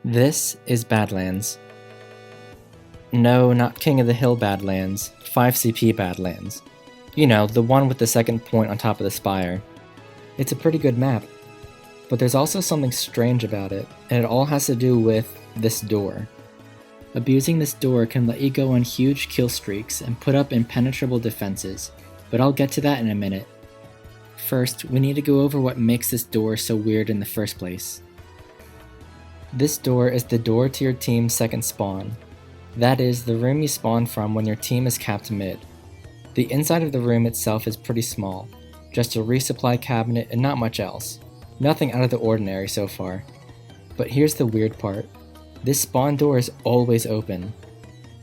This is Badlands. No, not King of the Hill Badlands, 5CP Badlands. You know, the one with the second point on top of the spire. It's a pretty good map, but there's also something strange about it, and it all has to do with this door. Abusing this door can let you go on huge kill streaks and put up impenetrable defenses, but I'll get to that in a minute. First, we need to go over what makes this door so weird in the first place. This door is the door to your team's second spawn. That is, the room you spawn from when your team is capped mid. The inside of the room itself is pretty small, just a resupply cabinet and not much else. Nothing out of the ordinary so far. But here's the weird part. This spawn door is always open.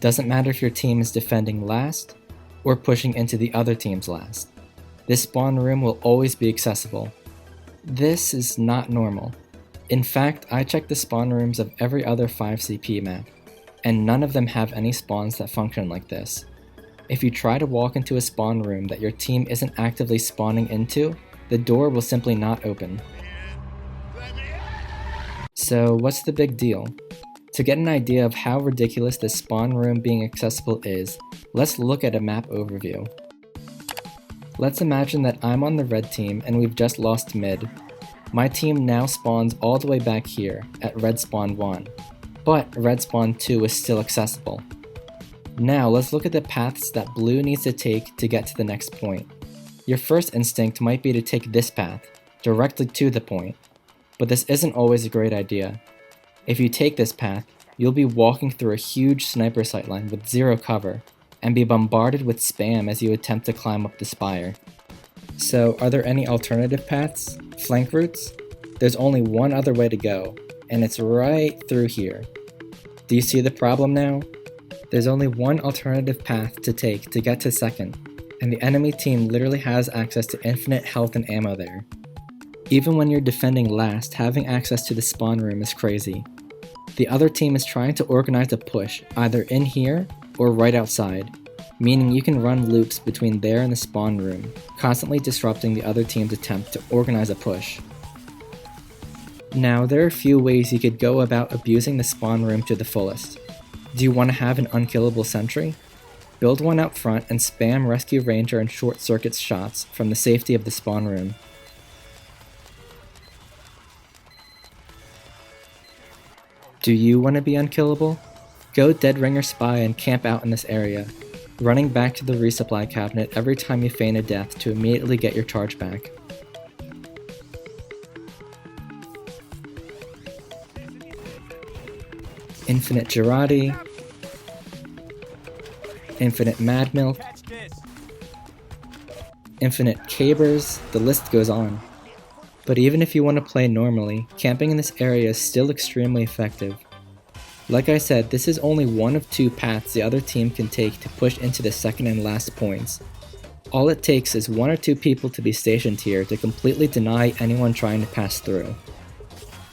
Doesn't matter if your team is defending last, or pushing into the other team's last. This spawn room will always be accessible. This is not normal. In fact, I checked the spawn rooms of every other 5CP map, and none of them have any spawns that function like this. If you try to walk into a spawn room that your team isn't actively spawning into, the door will simply not open. So what's the big deal? To get an idea of how ridiculous this spawn room being accessible is, let's look at a map overview. Let's imagine that I'm on the red team and we've just lost mid. My team now spawns all the way back here, at red spawn 1, but red spawn 2 is still accessible. Now let's look at the paths that blue needs to take to get to the next point. Your first instinct might be to take this path, directly to the point, but this isn't always a great idea. If you take this path, you'll be walking through a huge sniper sightline with zero cover, and be bombarded with spam as you attempt to climb up the spire. So, are there any alternative paths? Flank routes? There's only one other way to go, and it's right through here. Do you see the problem now? There's only one alternative path to take to get to second, and the enemy team literally has access to infinite health and ammo there. Even when you're defending last, having access to the spawn room is crazy. The other team is trying to organize a push, either in here or right outside, meaning you can run loops between there and the spawn room, constantly disrupting the other team's attempt to organize a push. Now, there are a few ways you could go about abusing the spawn room to the fullest. Do you want to have an unkillable sentry? Build one out front and spam rescue ranger and short circuit shots from the safety of the spawn room. Do you want to be unkillable? Go Dead Ringer Spy and camp out in this area, running back to the resupply cabinet every time you feign a death to immediately get your charge back. Infinite Girardi, Infinite Mad Milk, Infinite Cabers, the list goes on. But even if you want to play normally, camping in this area is still extremely effective. Like I said, this is only one of two paths the other team can take to push into the second and last points. All it takes is one or two people to be stationed here to completely deny anyone trying to pass through.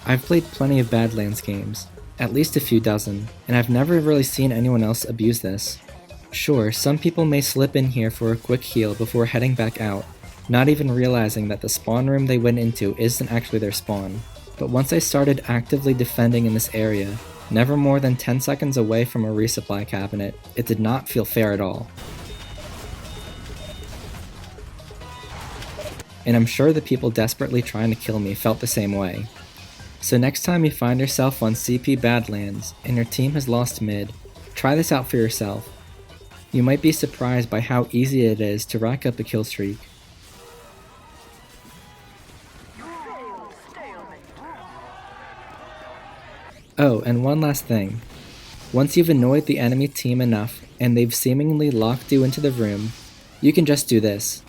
I've played plenty of Badlands games, at least a few dozen, and I've never really seen anyone else abuse this. Sure, some people may slip in here for a quick heal before heading back out, not even realizing that the spawn room they went into isn't actually their spawn. But once I started actively defending in this area, never more than 10 seconds away from a resupply cabinet, it did not feel fair at all. And I'm sure the people desperately trying to kill me felt the same way. So next time you find yourself on CP Badlands and your team has lost mid, try this out for yourself. You might be surprised by how easy it is to rack up a kill streak. Oh, and one last thing. Once you've annoyed the enemy team enough and they've seemingly locked you into the room, you can just do this.